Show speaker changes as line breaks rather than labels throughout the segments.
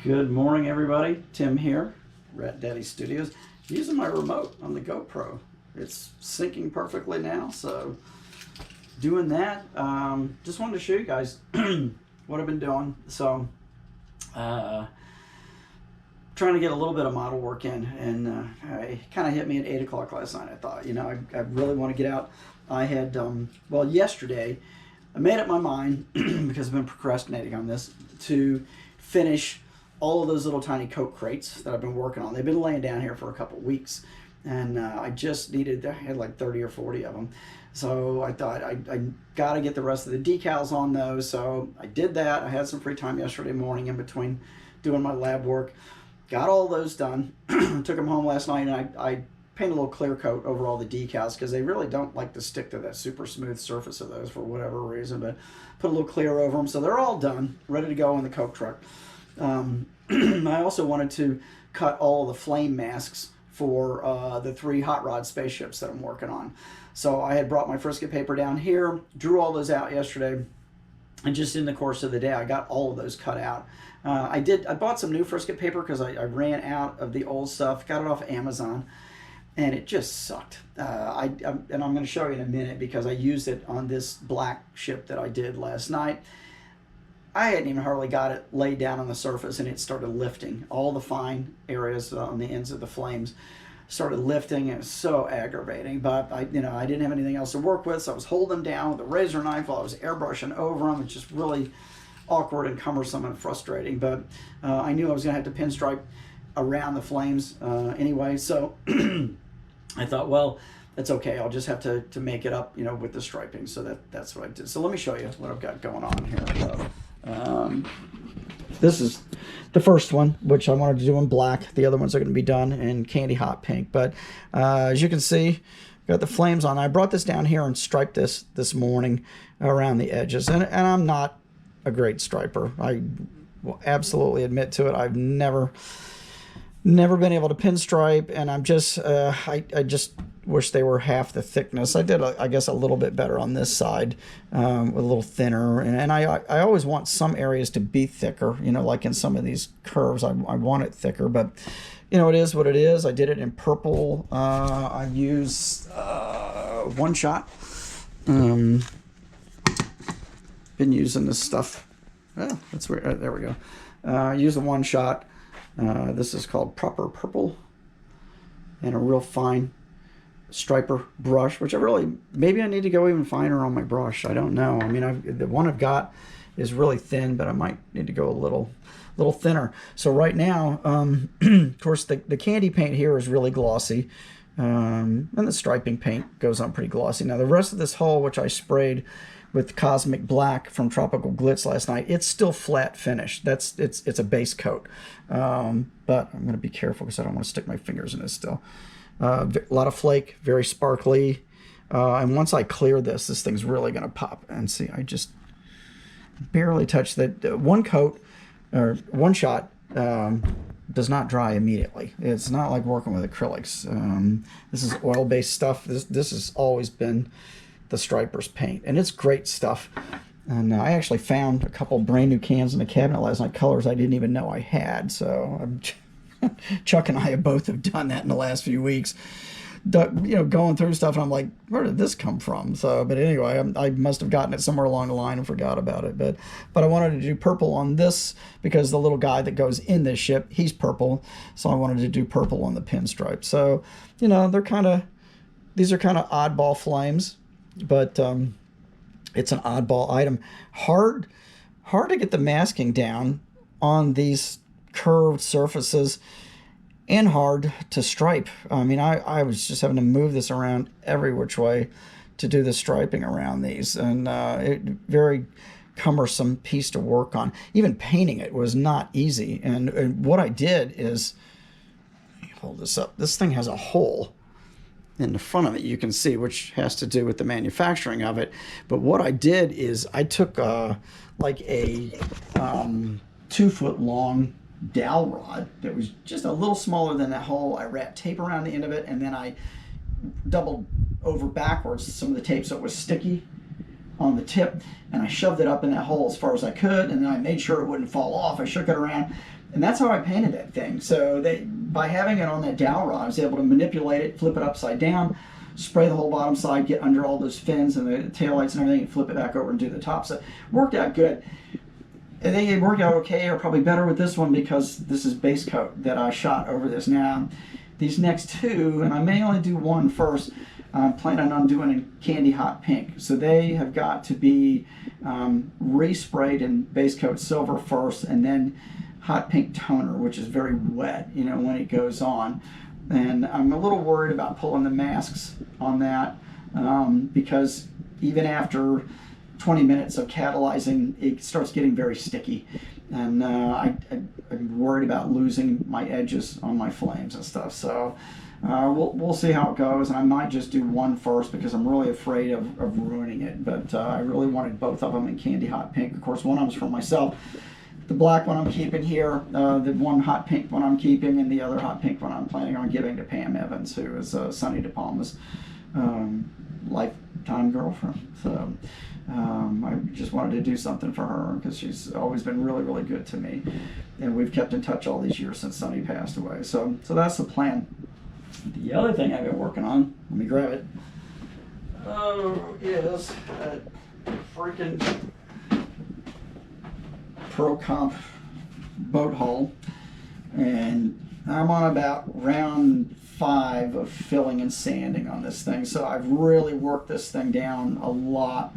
Good morning, everybody. Tim here, Rat Daddy Studios. Using my remote on the GoPro. It's syncing perfectly now, so doing that. Just wanted to show you guys what I've been doing. So, trying to get a little bit of model work in, and it kind of hit me at 8 o'clock last night. I thought, I really want to get out. I had, well, yesterday, I made up my mind, because I've been procrastinating on this, to finish all of those little tiny Coke crates that I've been working on. They've been laying down here for a couple weeks, and I just I had like 30 or 40 of them. So I thought I got to get the rest of the decals on those. So I did that. I had some free time yesterday morning in between doing my lab work. Got all those done. Took them home last night, and I painted a little clear coat over all the decals because they really don't like to stick to that super smooth surface of those for whatever reason, but put a little clear over them. So they're all done, ready to go in the Coke truck. I also wanted to cut all the flame masks for the 3 hot rod spaceships that I'm working on. So I had brought my Frisket paper down here, drew all those out yesterday, and just in the course of the day I got all of those cut out. I bought some new Frisket paper because I ran out of the old stuff, got it off Amazon, and it just sucked. And I'm going to show you in a minute because I used it on this black ship that I did last night. I hadn't even hardly got it laid down on the surface, and it started lifting. All the fine areas on the ends of the flames started lifting. It was so aggravating, but I didn't have anything else to work with, so I was holding them down with a razor knife while I was airbrushing over them. It's just really awkward and cumbersome and frustrating, but I knew I was going to have to pinstripe around the flames anyway, so I thought, well, that's okay. I'll just have to make it up, with the striping. So that's what I did. So let me show you what I've got going on here. This is the first one, which I wanted to do in black. The other ones are going to be done in candy hot pink. But as you can see, got the flames on. I brought this down here and striped this morning around the edges. And I'm not a great striper. I will absolutely admit to it. I've never been able to pinstripe, and I'm just I just wish they were half the thickness. I did I guess a little bit better on this side, with a little thinner, and I always want some areas to be thicker, like in some of these curves I want it thicker, but it is what it is. I did it in purple. I used One Shot. Been using this stuff. Oh, that's weird. There we go. I used the One Shot. This is called Proper Purple, and a real fine striper brush, which maybe I need to go even finer on my brush. I don't know. I mean, the one I've got is really thin, but I might need to go a little thinner. So right now, of course, the candy paint here is really glossy, and the striping paint goes on pretty glossy. Now the rest of this hull, which I sprayed with Cosmic Black from Tropical Glitz last night, it's still flat finish. It's a base coat, but I'm going to be careful because I don't want to stick my fingers in it still. A lot of flake, very sparkly, and once I clear this thing's really going to pop. And see, I just barely touched that. One coat or One Shot does not dry immediately. It's not like working with acrylics. This is oil-based stuff. This has always been the striper's paint, and it's great stuff. And I actually found a couple brand new cans in the cabinet last night, colors I didn't even know I had. So Chuck and I both have done that in the last few weeks, going through stuff, and I'm like, where did this come from? So, but anyway, I must have gotten it somewhere along the line and forgot about it. But I wanted to do purple on this because the little guy that goes in this ship, he's purple. So I wanted to do purple on the pinstripe. So, these are kind of oddball flames, but it's an oddball item. Hard to get the masking down on these curved surfaces, and hard to stripe. I mean, I was just having to move this around every which way to do the striping around these, and very cumbersome piece to work on. Even painting it was not easy. And what I did is, let me hold this up. This thing has a hole in the front of it, you can see, which has to do with the manufacturing of it. But what I did is I took like a 2-foot long dowel rod that was just a little smaller than that hole. I wrapped tape around the end of it, and then I doubled over backwards some of the tape so it was sticky on the tip, and I shoved it up in that hole as far as I could, and then I made sure it wouldn't fall off. I shook it around, and that's how I painted that thing. So by having it on that dowel rod, I was able to manipulate it, flip it upside down, spray the whole bottom side, get under all those fins and the taillights and everything, and flip it back over and do the top. So it worked out good. I think it worked out okay, or probably better with this one, because this is base coat that I shot over this. Now, these next two, and I may only do one first, I'm planning on doing in candy hot pink. So they have got to be resprayed in base coat silver first, and then hot pink toner, which is very wet, you know, when it goes on. And I'm a little worried about pulling the masks on that, because even after 20 minutes of catalyzing, it starts getting very sticky. And I'm worried about losing my edges on my flames and stuff. So we'll see how it goes, and I might just do one first because I'm really afraid of ruining it. But I really wanted both of them in candy hot pink. Of course, one of them's for myself. The black one I'm keeping here, the one hot pink one I'm keeping, and the other hot pink one I'm planning on giving to Pam Evans, who is Sonny De Palma's lifetime girlfriend. So I just wanted to do something for her because she's always been really, really good to me, and we've kept in touch all these years since Sonny passed away. So that's the plan. The other thing I've been working on, let me grab it, is a freaking Pro Comp boat hull, and I'm on about round 5 of filling and sanding on this thing. So I've really worked this thing down a lot.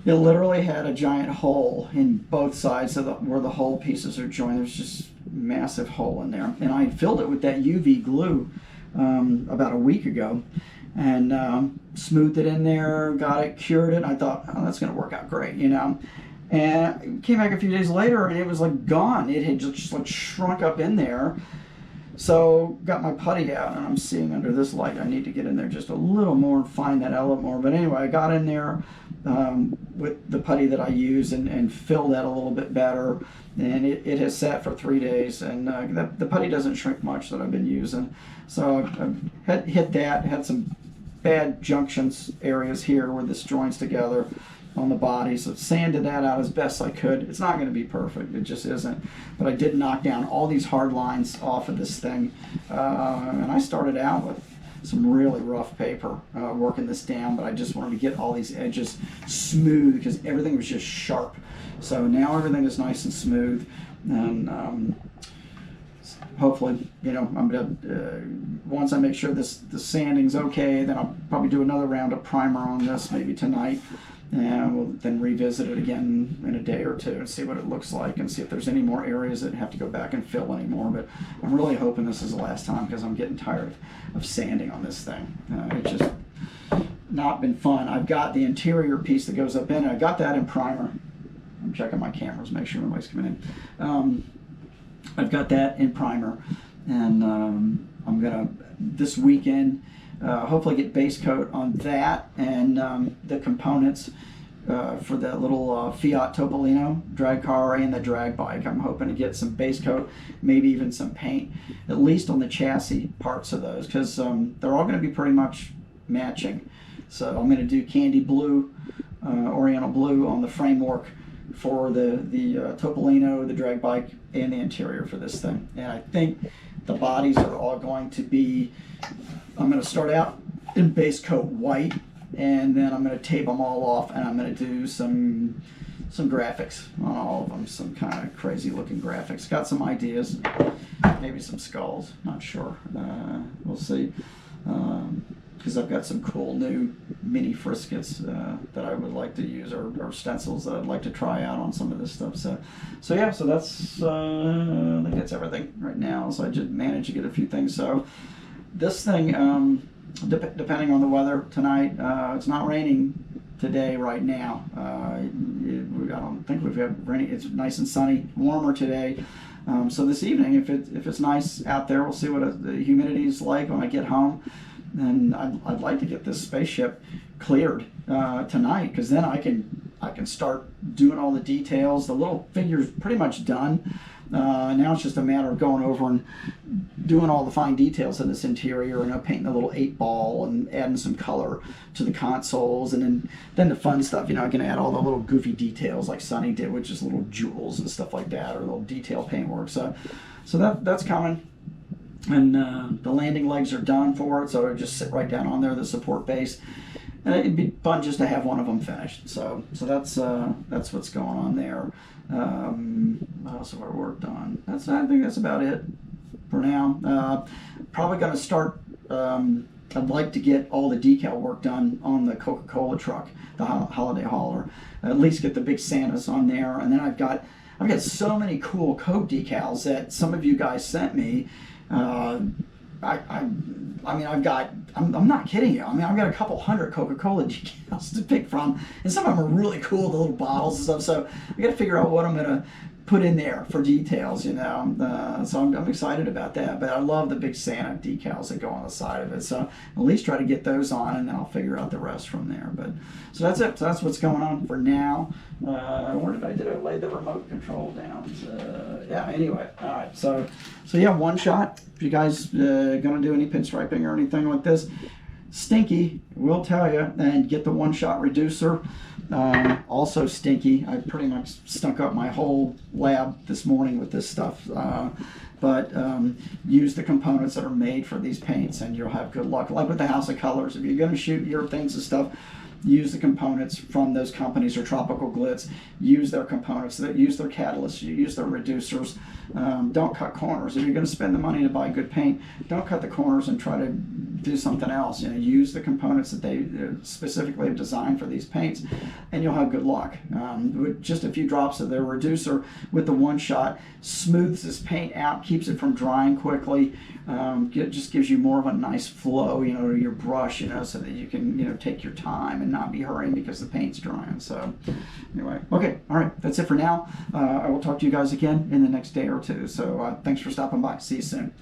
It literally had a giant hole in both sides of where the hull pieces are joined. There's just massive hole in there, and I filled it with that UV glue about a week ago, and smoothed it in there, got it, cured it. I thought, oh, that's going to work out great, you know. And came back a few days later, and it was like gone. It had just like shrunk up in there. So got my putty out, and I'm seeing under this light I need to get in there just a little more and find that element more. But anyway, I got in there with the putty that I use and filled that a little bit better, and it has sat for 3 days, and the putty doesn't shrink much that I've been using. So I hit that, had some bad junctions areas here where this joins together on the body, so sanded that out as best I could. It's not going to be perfect, it just isn't, but I did knock down all these hard lines off of this thing, and I started out with some really rough paper working this down, but I just wanted to get all these edges smooth because everything was just sharp. So now everything is nice and smooth, and hopefully, you know, I'm gonna once I make sure the sanding's okay, then I'll probably do another round of primer on this maybe tonight, and we'll then revisit it again in a day or two and see what it looks like and see if there's any more areas that have to go back and fill anymore. But I'm really hoping this is the last time because I'm getting tired of sanding on this thing. It's just not been fun. I've got the interior piece that goes up in it. I got that in primer. I'm checking my cameras, make sure nobody's coming in. I've got that in primer, and I'm gonna this weekend hopefully get base coat on that and the components for the little Fiat Topolino drag car and the drag bike. I'm hoping to get some base coat, maybe even some paint, at least on the chassis parts of those, because they're all going to be pretty much matching. So I'm going to do candy blue, Oriental blue on the framework for the Topolino, the drag bike, and the interior for this thing. And I think the bodies are all going to be, I'm going to start out in base coat white, and then I'm going to tape them all off, and I'm going to do some graphics on all of them, some kind of crazy looking graphics. Got some ideas, maybe some skulls, not sure. We'll see. Because I've got some cool new mini friskets that I would like to use, or stencils that I'd like to try out on some of this stuff. So yeah, so that's I think that's everything right now. So I just managed to get a few things. So this thing, depending on the weather tonight, it's not raining today right now. I don't think we've had rain. It's nice and sunny, warmer today. So this evening, if it's nice out there, we'll see what the humidity is like when I get home. And I'd like to get this spaceship cleared tonight, because then I can I can start doing all the details. The little figure's pretty much done. Now it's just a matter of going over and doing all the fine details in this interior, and painting a little 8-ball and adding some color to the consoles, and then the fun stuff. I can add all the little goofy details like Sonny did with just little jewels and stuff like that, or little detail paintwork. So that's coming. And the landing legs are done for it, so it'll just sit right down on there, the support base. And it'd be fun just to have one of them finished. So that's what's going on there. What else have I worked on? I think that's about it for now. Probably going to start. I'd like to get all the decal work done on the Coca-Cola truck, the holiday hauler. At least get the big Santas on there, and then I've got so many cool Coke decals that some of you guys sent me. I'm not kidding you. I've got a couple hundred Coca-Cola decals to pick from, and some of them are really cool, the little bottles and stuff. So I got to figure out what I'm gonna put in there for details, So I'm excited about that. But I love the big Santa decals that go on the side of it. So at least try to get those on, and then I'll figure out the rest from there. But so that's it. So that's what's going on for now. Where did I lay the remote control down? Yeah. Anyway, all right. So yeah, one shot. If you guys gonna do any pinstriping or anything like this, stinky, will tell you, and get the one-shot reducer. Also stinky. I pretty much stunk up my whole lab this morning with this stuff. But use the components that are made for these paints, and you'll have good luck. Like with the House of Colors, if you're going to shoot your things and stuff, use the components from those companies, or Tropical Glitz. Use their components, use their catalysts, use their reducers. Don't cut corners. If you're going to spend the money to buy good paint, don't cut the corners and try to do something else. Use the components that they specifically have designed for these paints, and you'll have good luck. With just a few drops of their reducer with the one shot, smooths this paint out, keeps it from drying quickly. It just gives you more of a nice flow, to your brush, so that you can, take your time and not be hurrying because the paint's drying. So anyway, okay, all right, that's it for now. I will talk to you guys again in the next day or two. So thanks for stopping by. See you soon.